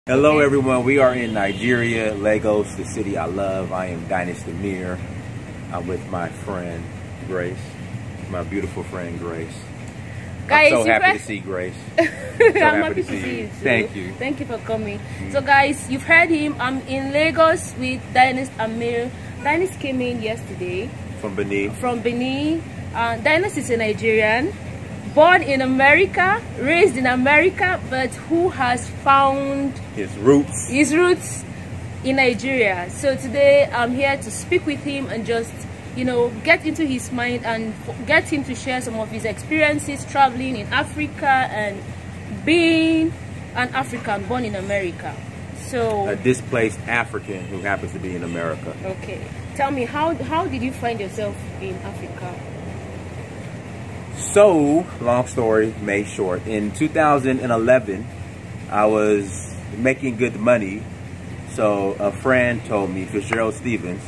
Hello everyone, we are in Nigeria, Lagos, the city I love. I am Dynasty Mir. I'm with my friend Grace, my beautiful friend Grace. Guys, I'm so happy to see Grace. I'm happy to see you too. Thank you. Thank you for coming. So guys, you've heard him. I'm in Lagos with Dynasty Amir. Dynasty came in yesterday. From Benin. From Benin. Dynasty is a Nigerian. Born in America, raised in America, but who has found his roots in Nigeria. So today I'm here to speak with him and just, you know, get into his mind and get him to share some of his experiences traveling in Africa and being an African born in America. So a displaced African who happens to be in America. Okay, tell me, how did you find yourself in Africa? So, long story made short, in 2011, I was making good money. So a friend told me, Fitzgerald Stevens,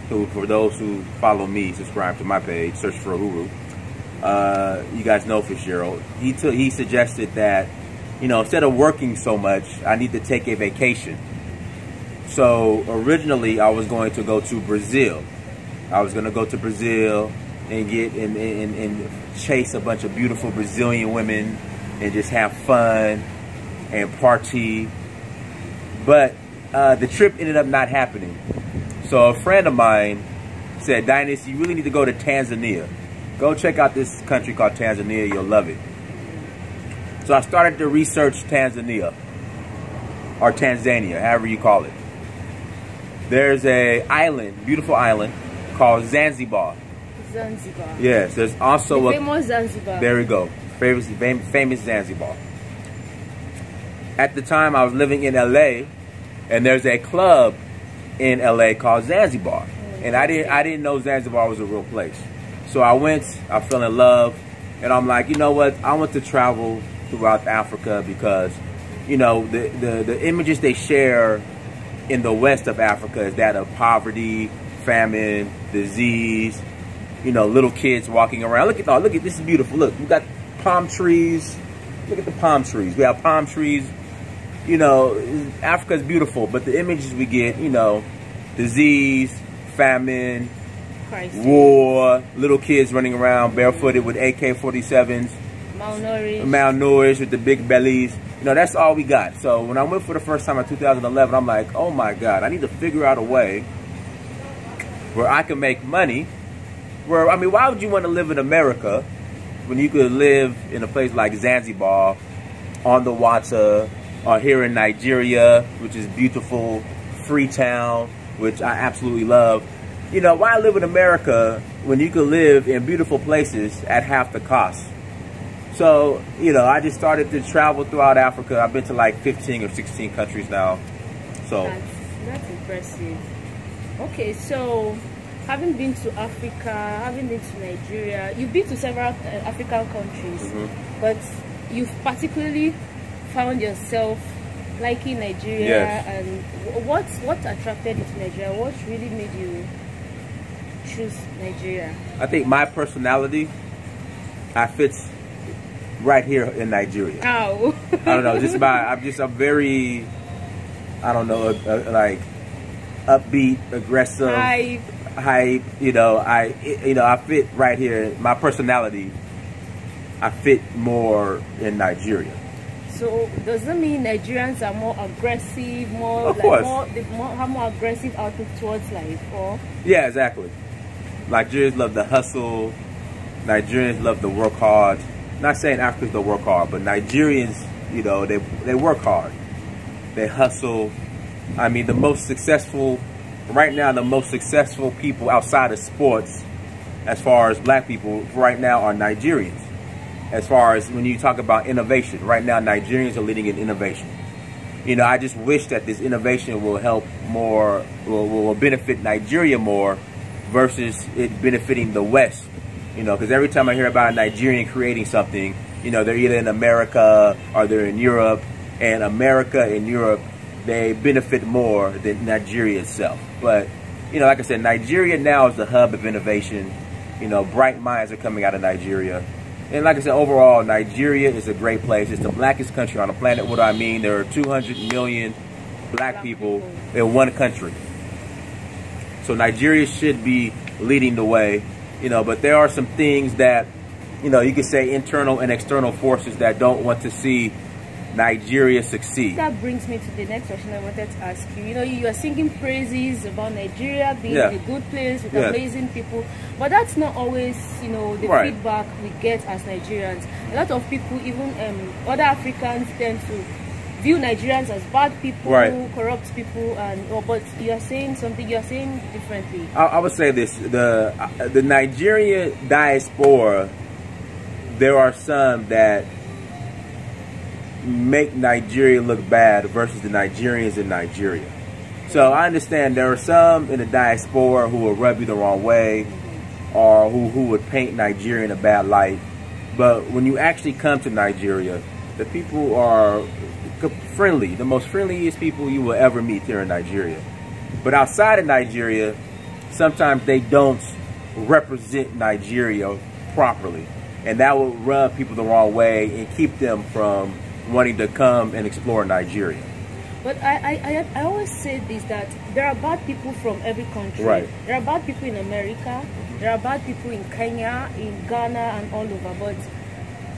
who, for those who follow me, subscribe to my page, search for Uhuru. You guys know Fitzgerald. He suggested that, you know, instead of working so much, I need to take a vacation. So originally I was going to go to Brazil. I was going to go to Brazil and get and chase a bunch of beautiful Brazilian women and just have fun and party. But the trip ended up not happening. So a friend of mine said, Dynasty, you really need to go to Tanzania. Go check out this country called Tanzania, you'll love it. So I started to research Tanzania, or Tanzania, however you call it. There's an island, beautiful island, called Zanzibar. Zanzibar. Yes, there's also the famous Zanzibar. There we go. Famous Zanzibar. At the time, I was living in LA, and there's a club in LA called Zanzibar. And I didn't know Zanzibar was a real place. So I went, I fell in love, and I'm like, you know what? I want to travel throughout Africa because, you know, the images they share in the west of Africa is that of poverty, famine, disease, you know, little kids walking around. Look at this is beautiful. Look, we got palm trees. Look at the palm trees. We have palm trees. You know, Africa is beautiful, but the images we get, you know, disease, famine, crisis, war, little kids running around barefooted with AK-47s, malnourished with the big bellies. You know, that's all we got. So when I went for the first time in 2011, I'm like, oh my God, I need to figure out a way where I can make money. Where, I mean, why would you want to live in America when you could live in a place like Zanzibar, on the water, or here in Nigeria, which is beautiful, Freetown, which I absolutely love. You know, why live in America when you could live in beautiful places at half the cost? So, you know, I just started to travel throughout Africa. I've been to like 15 or 16 countries now. So that's impressive. Okay, so having been to Africa, having been to Nigeria, you've been to several African countries, but you've particularly found yourself liking Nigeria. Yes. And what attracted you to Nigeria? What really made you choose Nigeria? I think my personality, I fit right here in Nigeria. How? I don't know, I'm very, I don't know, like upbeat, aggressive, hype, you know, I fit right here. My personality, I fit more in Nigeria. So does that mean Nigerians are more aggressive, more of like course. have more aggressive outlook towards life, or? Yeah, exactly. Nigerians love the hustle. Nigerians love to work hard. Not saying Africans don't work hard, but Nigerians, you know, they work hard. They hustle. I mean, right now, the most successful people outside of sports, as far as black people, right now are Nigerians. As far as when you talk about innovation, right now, Nigerians are leading in innovation. You know, I just wish that this innovation will help more, will benefit Nigeria more versus it benefiting the West. You know, because every time I hear about a Nigerian creating something, you know, they're either in America or they're in Europe, and America and Europe, they benefit more than Nigeria itself. But, you know, like I said, Nigeria now is the hub of innovation. You know, bright minds are coming out of Nigeria. And like I said, overall, Nigeria is a great place. It's the blackest country on the planet. What do I mean? There are 200 million black people in one country. So Nigeria should be leading the way, you know, but there are some things that, you know, you could say internal and external forces that don't want to see Nigeria succeed. That brings me to the next question I wanted to ask you. You know, you are singing praises about Nigeria being a good place with amazing people, but that's not always, you know, the feedback we get as Nigerians. A lot of people, even other Africans, tend to view Nigerians as bad people, corrupt people, and but you are saying something. You are saying differently. I would say this: the Nigerian diaspora, there are some that make Nigeria look bad versus the Nigerians in Nigeria. So I understand there are some in the diaspora who will rub you the wrong way, or who would paint Nigeria in a bad light. But when you actually come to Nigeria, the people are friendly, the most friendliest people you will ever meet here in Nigeria. But outside of Nigeria, sometimes they don't represent Nigeria properly, and that will rub people the wrong way and keep them from wanting to come and explore Nigeria. But I always say this, that there are bad people from every country. There are bad people in America, there are bad people in Kenya, in Ghana, and all over. But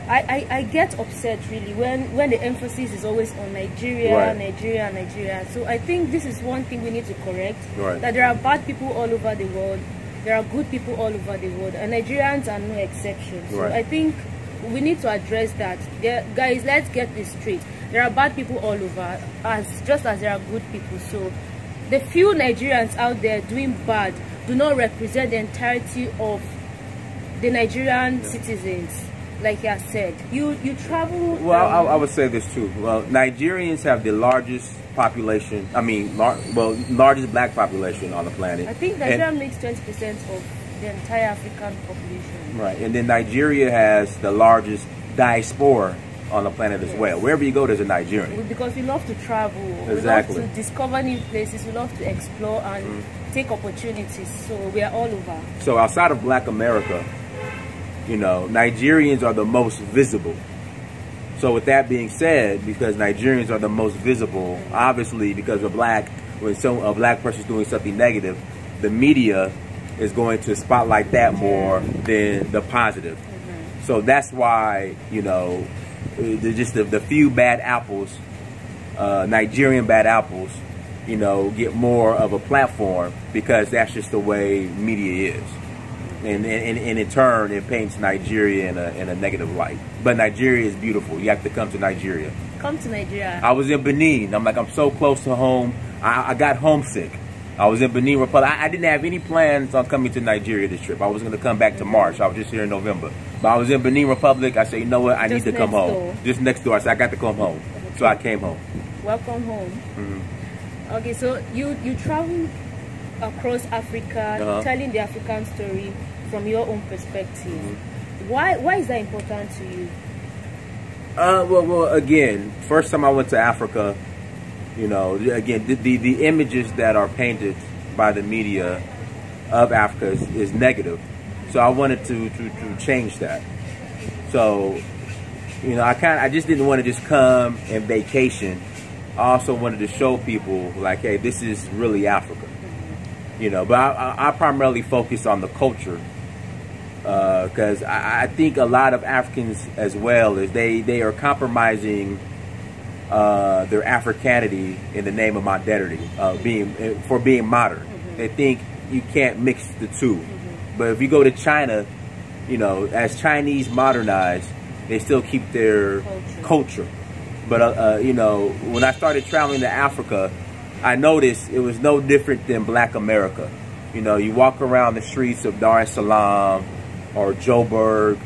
I get upset really when the emphasis is always on Nigeria, Nigeria. So I think this is one thing we need to correct, that there are bad people all over the world, there are good people all over the world, and Nigerians are no exception. So I think we need to address that. Guys, let's get this straight. There are bad people all over, just as there are good people. So the few Nigerians out there doing bad do not represent the entirety of the Nigerian citizens. Like I said, you travel. Well, I would say this too. Well, Nigerians have the largest population. I mean, largest black population on the planet. I think Nigeria makes 20% of the entire African population. Right, and then Nigeria has the largest diaspora on the planet as well. Wherever you go, there's a Nigerian. Because we love to travel. We love to discover new places. We love to explore and take opportunities. So we are all over. So outside of Black America, you know, Nigerians are the most visible. So with that being said, because Nigerians are the most visible, obviously because when a black person is doing something negative, the media is going to spotlight that more than the positive. So that's why, you know, just the few bad apples, Nigerian bad apples, you know, get more of a platform, because that's just the way media is. And in turn, it paints Nigeria in a negative light. But Nigeria is beautiful. You have to come to Nigeria. Come to Nigeria. I was in Benin. I'm like, I'm so close to home. I got homesick. I was in Benin Republic. I didn't have any plans on coming to Nigeria this trip. I was going to come back to March. I was just here in November. But I was in Benin Republic. I said, you know what? I need to come home. Just next door. I said, I got to come home. So I came home. Welcome home. Okay, so you travel across Africa, telling the African story from your own perspective. Why is that important to you? Well, again, first time I went to Africa, you know, again, the images that are painted by the media of Africa is negative. So I wanted to change that. So, you know, I just didn't want to just come and vacation. I also wanted to show people, like, hey, this is really Africa. You know, but I primarily focus on the culture, because I think a lot of Africans as well is they are compromising their Africanity in the name of modernity, for being modern. They think you can't mix the two. But if you go to China, you know, as Chinese modernize, they still keep their culture. But you know, when I started traveling to Africa, I noticed it was no different than Black America. You know, you walk around the streets of Dar es Salaam or Joburg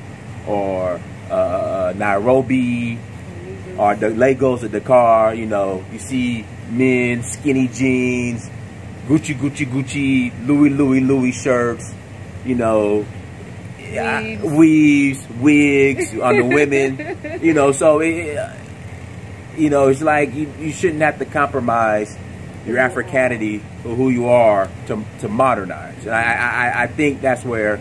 or Nairobi or the Lagos or Dakar, you know, you see men, skinny jeans, Gucci, Louis shirts, you know, weaves, wigs on the women, you know, so you know, it's like you shouldn't have to compromise your Africanity or who you are to modernize. And I think that's where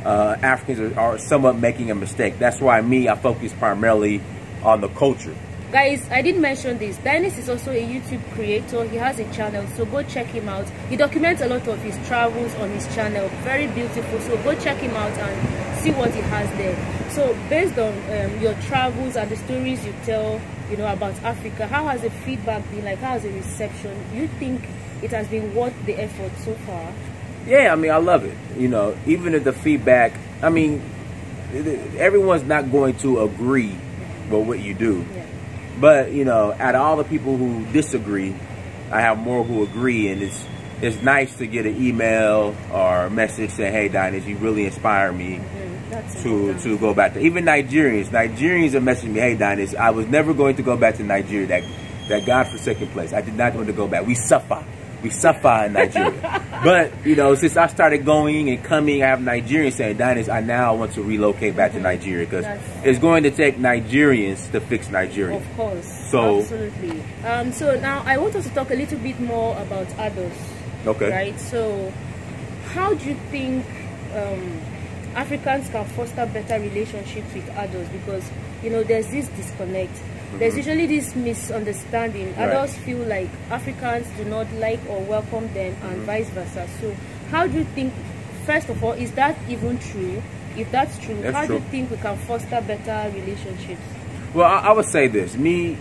Africans are somewhat making a mistake. That's why I focus primarily on the culture. Guys, I did mention this. Dennis is also a YouTube creator. He has a channel, so go check him out. He documents a lot of his travels on his channel. Very beautiful. So go check him out and see what he has there. So based on your travels and the stories you tell, you know, about Africa, how has the feedback been like? How has the reception? You think it has been worth the effort so far? Yeah, I mean, I love it. You know, even if the feedback, I mean, everyone's not going to agree with what you do. Yeah. But, you know, out of all the people who disagree, I have more who agree. And it's nice to get an email or a message saying, hey, Dinus, you really inspire me to go back to. Even Nigerians are messaging me, hey, Dinus, I was never going to go back to Nigeria, that godforsaken place. I did not want to go back. We suffer in Nigeria. But, you know, since I started going and coming, I have Nigerians saying, Dinus, I now want to relocate back to Nigeria because it's going to take Nigerians to fix Nigeria. Of course. So, absolutely. So now I want us to talk a little bit more about others. Okay. Right? So how do you think Africans can foster better relationships with others? Because, you know, there's this disconnect. There's usually this misunderstanding. Others feel like Africans do not like or welcome them and vice versa. So how do you think, first of all, is that even true? If that's true, how do you think we can foster better relationships? Well, I would say this. Me,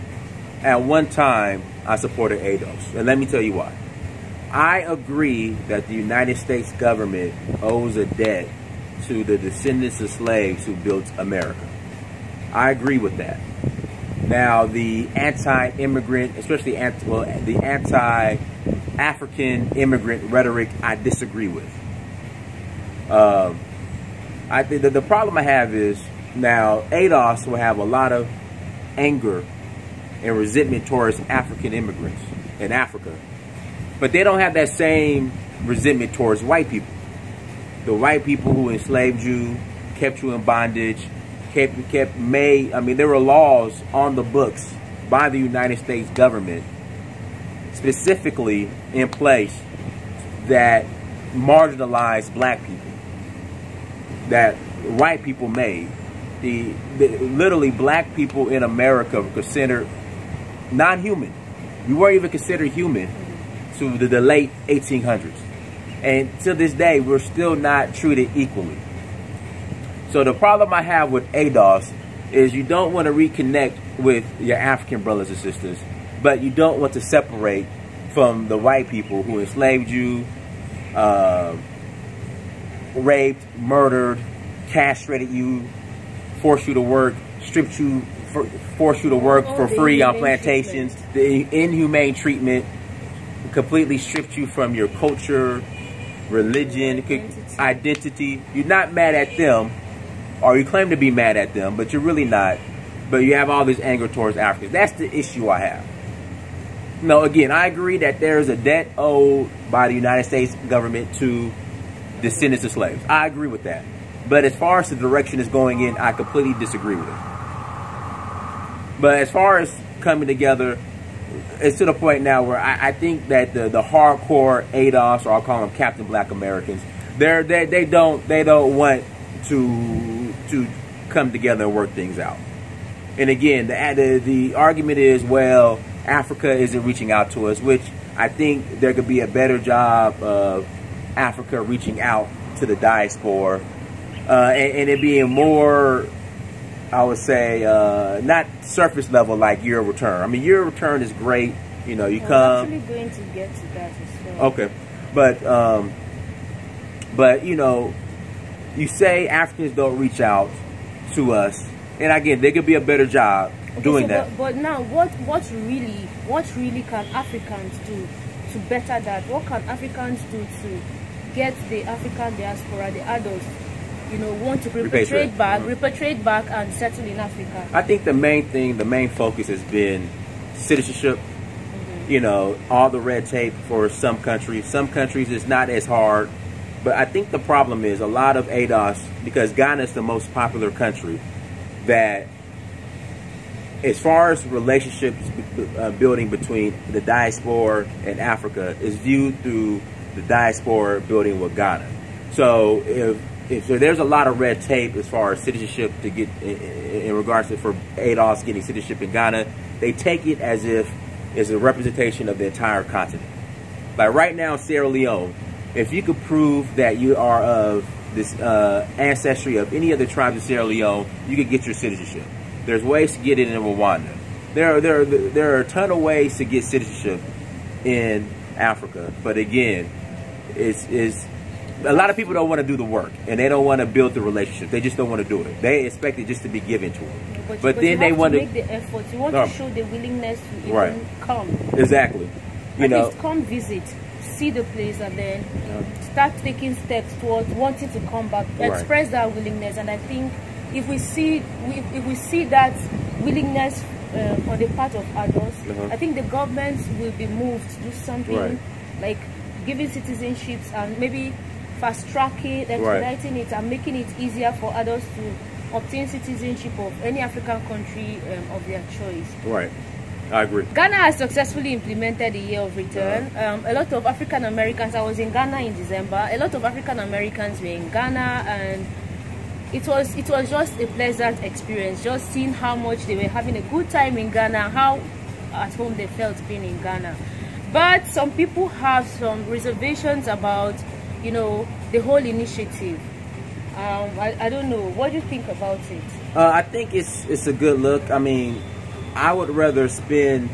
at one time, I supported ADOS. And let me tell you why. I agree that the United States government owes a debt to the descendants of slaves who built America. I agree with that. Now, the anti-immigrant, especially the anti-African immigrant rhetoric, I disagree with. I think that the problem I have is now ADOS will have a lot of anger and resentment towards African immigrants in Africa, but they don't have that same resentment towards white people. The white people who enslaved you, kept you in bondage, there were laws on the books by the United States government specifically in place that marginalized black people, that white people made. Literally black people in America were considered non-human. We weren't even considered human to the late 1800s. And to this day, we're still not treated equally. So the problem I have with ADOS is you don't want to reconnect with your African brothers and sisters, but you don't want to separate from the white people who enslaved you, raped, murdered, castrated you, forced you to work, forced you to work for free on plantations. The inhumane treatment completely stripped you from your culture, religion, identity. You're not mad at them, or you claim to be mad at them, but you're really not. But you have all this anger towards Africans. That's the issue I have. No, again, I agree that there is a debt owed by the United States government to descendants of slaves. I agree with that. But as far as the direction it's going in, I completely disagree with it. But as far as coming together, it's to the point now where I think that the hardcore ADOS, or I'll call them Captain Black Americans, they don't want to come together and work things out. And again, the argument is, well, Africa isn't reaching out to us, which I think there could be a better job of Africa reaching out to the diaspora, and it being more, I would say, not surface level like your return. I mean, your return is great. You know, you come. I'm actually going to get to that as well. Okay, but you know, you say Africans don't reach out to us, and again, there could be a better job doing that. But now, what really can Africans do to better that? What can Africans do to get the African diaspora, the adults, you know, want to repatriate back and settle in Africa? I think the main focus has been citizenship. You know, all the red tape for some countries. Some countries it's not as hard. But I think the problem is a lot of ADOS, because Ghana is the most popular country, that as far as relationships building between the diaspora and Africa is viewed through the diaspora building with Ghana. So if so there's a lot of red tape as far as citizenship to get in regards to for ADOS getting citizenship in Ghana. They take it as if it's a representation of the entire continent. Like right now, Sierra Leone, if you could prove that you are of this ancestry of any of the tribes of Sierra Leone, you could get your citizenship. There's ways to get it in Rwanda. There are a ton of ways to get citizenship in Africa, but again, it's a lot of people don't want to do the work and they don't want to build the relationship. They just don't want to do it. They expect it just to be given to them. But then they want to make the effort. You want to show the willingness to even come. Exactly. You At know, least come visit, see the place, and then start taking steps towards wanting to come back. Express that willingness, and I think if we see that willingness on the part of adults, I think the government will be moved to do something like giving citizenships and maybe fast tracking, expediting it, and making it easier for adults to obtain citizenship of any African country of their choice. Right. I agree. Ghana has successfully implemented the year of return. A lot of African Americans, I was in Ghana in December, a lot of African Americans were in Ghana, and it was just a pleasant experience, just seeing how much they were having a good time in Ghana, how at home they felt being in Ghana. But some people have some reservations about, you know, the whole initiative. I don't know. What do you think about it? I think it's a good look. I mean, I would rather spend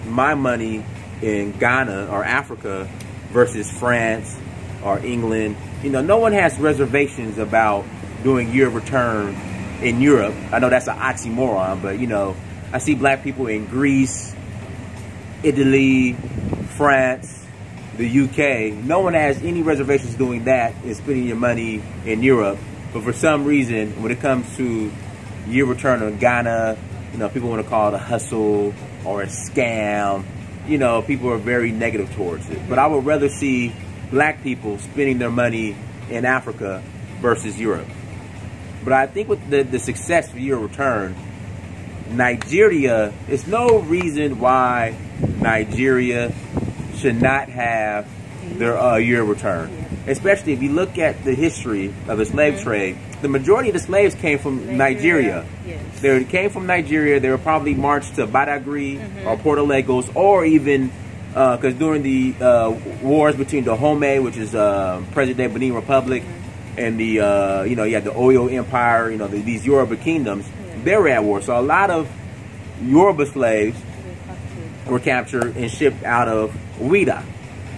my money in Ghana or Africa versus France or England. You know, no one has reservations about doing year of return in Europe. I know that's an oxymoron, but you know, I see black people in Greece, Italy, France, the UK. No one has any reservations doing that and spending your money in Europe. But for some reason, when it comes to year return in Ghana, you know, people want to call it a hustle or a scam. You know, people are very negative towards it. But I would rather see black people spending their money in Africa versus Europe. But I think with the success of year return, Nigeria, it's no reason why Nigeria should not have their year return. Especially if you look at the history of the slave trade, the majority of the slaves came from Nigeria. Yes. They came from Nigeria. They were probably marched to Badagry or Porto Lagos, or even because during the wars between the Home, which is present-day Benin Republic, and the you know, you had the Oyo Empire, you know, these Yoruba kingdoms, they were at war. So a lot of Yoruba slaves were captured and shipped out of Ouida.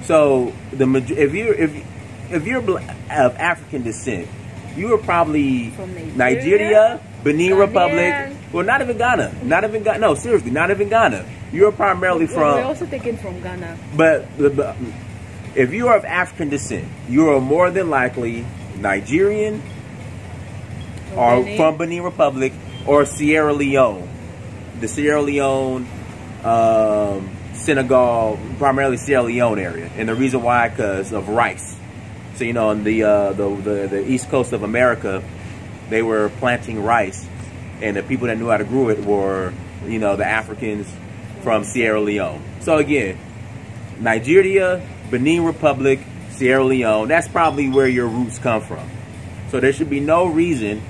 So if you're of African descent, you were probably from Nigeria, Benin Republic. Well, not even Ghana. Not even Ghana. No, seriously, not even Ghana. You're primarily from. We're also taken from Ghana. But if you are of African descent, you are more than likely Nigerian or from Benin Republic or Sierra Leone. The Sierra Leone, Senegal, primarily Sierra Leone area. And the reason why, because of rice. So, you know, on the east coast of America, they were planting rice. And the people that knew how to grow it were, you know, the Africans from Sierra Leone. So again, Nigeria, Benin Republic, Sierra Leone, that's probably where your roots come from. So there should be no reason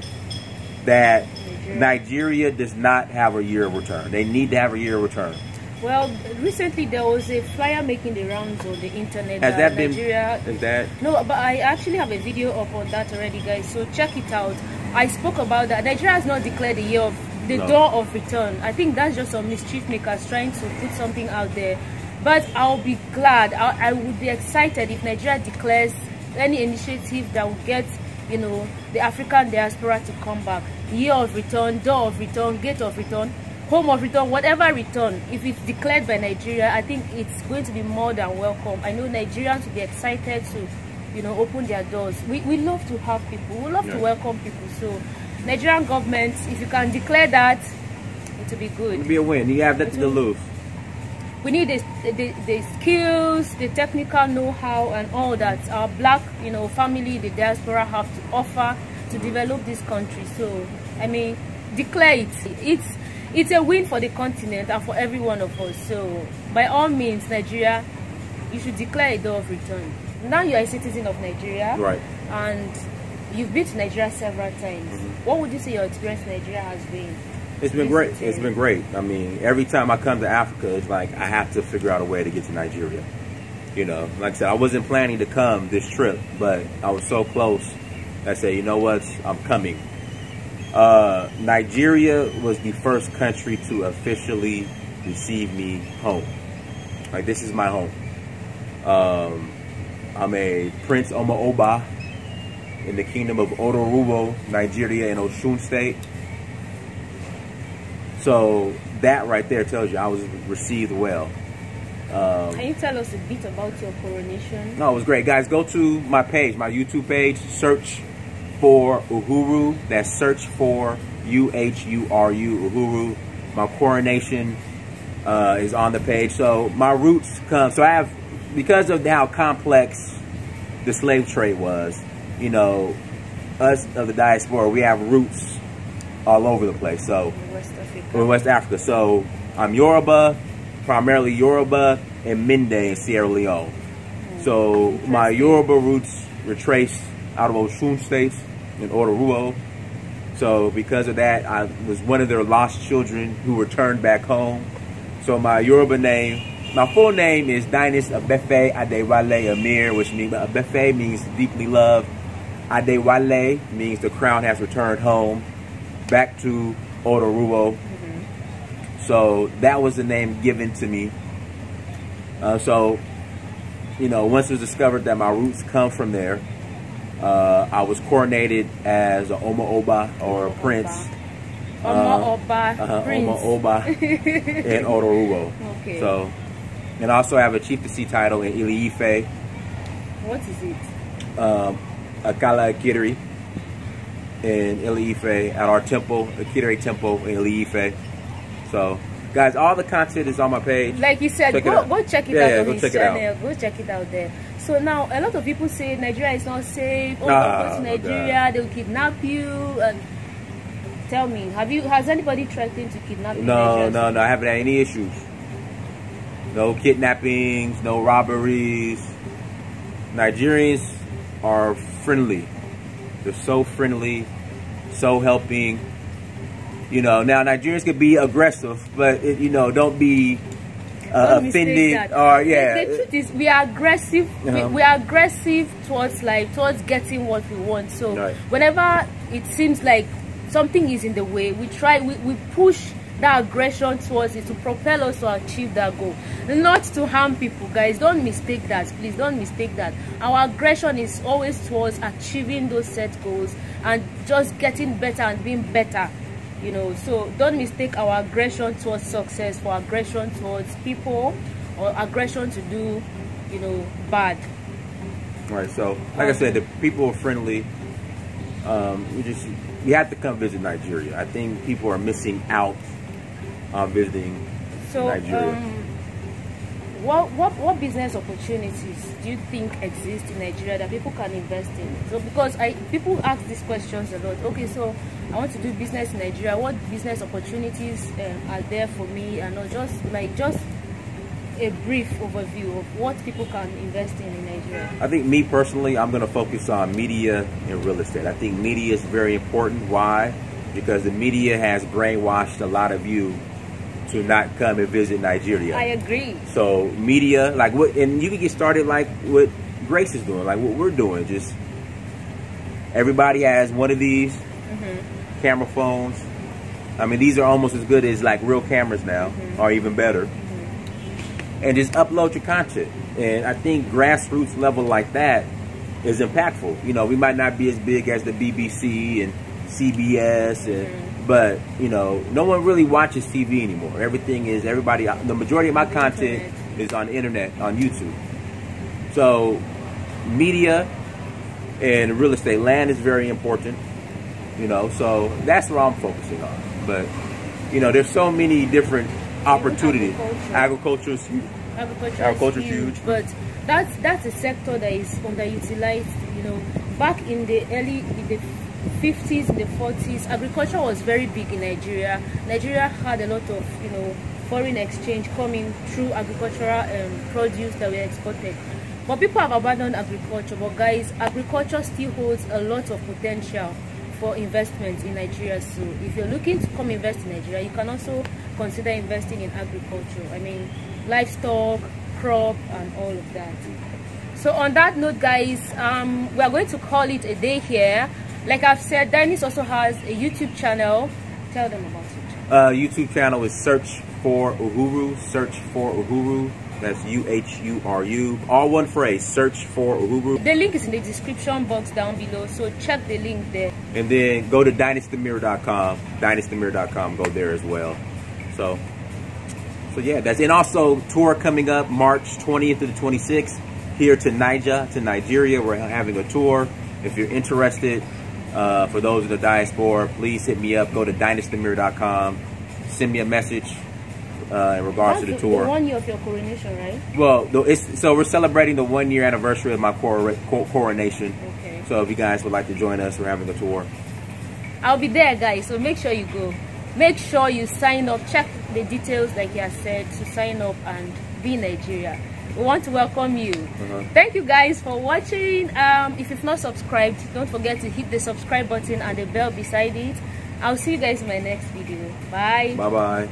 that Nigeria does not have a year of return. They need to have a year of return. Well, recently there was a flyer making the rounds on the internet. Has that Nigeria, been? Is that? No, but I actually have a video up on that already, guys. So check it out. I spoke about that. Nigeria has not declared the year of the door of return. I think that's just some mischief makers trying to put something out there. But I'll be glad. I would be excited if Nigeria declares any initiative that will get, you know, the African diaspora to come back. Year of return, door of return, gate of return, home of return, whatever return. If it's declared by Nigeria, I think it's going to be more than welcome. I know Nigerians will be excited to, you know, open their doors. We love to have people. We love to welcome people. So Nigerian government, if you can declare that, it will be good. It will be a win. You have nothing to lose. We need the skills, the technical know-how, and all that our black, you know, family, the diaspora have to offer to develop this country. So, I mean, declare it. It's a win for the continent and for every one of us. So, by all means, Nigeria, you should declare a door of return. Now you are a citizen of Nigeria, right? And you've been to Nigeria several times. What would you say your experience in Nigeria has been? It's been great. It's been great. I mean, every time I come to Africa, it's like I have to figure out a way to get to Nigeria. You know, like I said, I wasn't planning to come this trip, but I was so close. I said, you know what, I'm coming. Nigeria was the first country to officially receive me home. Like, this is my home. I'm a Prince Omo-Oba in the Kingdom of Odorubo, Nigeria, in Osun State. So that right there tells you I was received well. Can you tell us a bit about your coronation? No, it was great. Guys, go to my page, my YouTube page, search for Uhuru. That's search for U-H-U-R-U, Uhuru. My coronation is on the page. So my roots come, so I have, because of how complex the slave trade was, you know, us of the diaspora, we have roots all over the place. So in West Africa. So I'm Yoruba, primarily Yoruba, and Mende in Sierra Leone. So my Yoruba roots were traced out of Osun State in Odoruo. So because of that, I was one of their lost children who returned back home. So my Yoruba name, my full name is Dinas Abefe Adewale Amir, which means Abefe means deeply loved. Adewale means the crown has returned home, back to Odoruo. So that was the name given to me. So, you know, once it was discovered that my roots come from there, I was coronated as an Omo-Oba, or a prince. Omo-Oba, prince. Omo-Oba in Odoruo. Okay. So, and I also have a chieftaincy title in Ili-Ife. What is it? Akala Akitiri in Ili-Ife, at our temple, Akitiri Temple in Ili-Ife. So, guys, all the content is on my page. Like you said, go check it out on his channel. Go check it out there. So now, a lot of people say Nigeria is not safe. Oh, go to Nigeria, they'll kidnap you. And tell me, has anybody threatened to kidnap you? No, I haven't had any issues. No kidnappings, no robberies. Nigerians are friendly. They're so friendly, so helping. You know, now Nigerians could be aggressive, but you know, don't be offended. Or the truth is, we are aggressive. We are aggressive towards towards getting what we want. So whenever it seems like something is in the way, we push that aggression towards it to propel us to achieve that goal, not to harm people. Guys, don't mistake that. Please don't mistake that. Our aggression is always towards achieving those set goals and just getting better and being better. You know, so don't mistake our aggression towards success for aggression towards people, or aggression to do, you know, bad. Right. So, like I said, the people are friendly. You have to come visit Nigeria. I think people are missing out on visiting Nigeria. What business opportunities do you think exist in Nigeria that people can invest in? So because people ask these questions a lot. Okay, so I want to do business in Nigeria. What business opportunities are there for me? And just a brief overview of what people can invest in Nigeria. I think me personally, I'm going to focus on media and real estate. I think media is very important. Why? Because the media has brainwashed a lot of you to not come and visit Nigeria. I agree. So media, and you can get started like what Grace is doing, like what we're doing. Just everybody has one of these camera phones. I mean, these are almost as good as like real cameras now, or even better. And just upload your content. And I think grassroots level like that is impactful. You know, we might not be as big as the BBC and CBS but you know, no one really watches TV anymore. The majority of my content is on the internet, on YouTube. So media and real estate, land is very important, you know, so that's what I'm focusing on. But you know, there's so many different opportunities. Agriculture is huge. Agriculture is huge. But that's a sector that is underutilized. You know, back in the 50s, in the 40s, agriculture was very big in Nigeria. Nigeria had a lot of, you know, foreign exchange coming through agricultural produce that were exported. But people have abandoned agriculture. But guys, agriculture still holds a lot of potential for investment in Nigeria. So if you're looking to come invest in Nigeria, you can also consider investing in agriculture. I mean, livestock, crop, and all of that. So on that note, guys, we are going to call it a day here. Like I've said, Dennis also has a YouTube channel. Tell them about it. YouTube channel is Search for Uhuru. Search for Uhuru. That's UHURU. All one phrase. Search for Uhuru. The link is in the description box down below, so check the link there. And then go to dynastymirror.com. Dynastymirror.com. Go there as well. So yeah, that's, and also tour coming up March 20th to the 26th here to Nigeria. We're having a tour. If you're interested, for those in the diaspora, please hit me up. Go to dynastymirror.com. Send me a message in regards to the tour. The 1 year of your coronation, right? Well, so we're celebrating the 1 year anniversary of my coronation. Okay. So if you guys would like to join us, we're having a tour. I'll be there, guys. So make sure you go. Make sure you sign up. Check the details, like he has said, to sign up and be in Nigeria. We want to welcome you. Thank you guys for watching. If you've not subscribed, don't forget to hit the subscribe button and the bell beside it. I'll see you guys in my next video. Bye. Bye bye.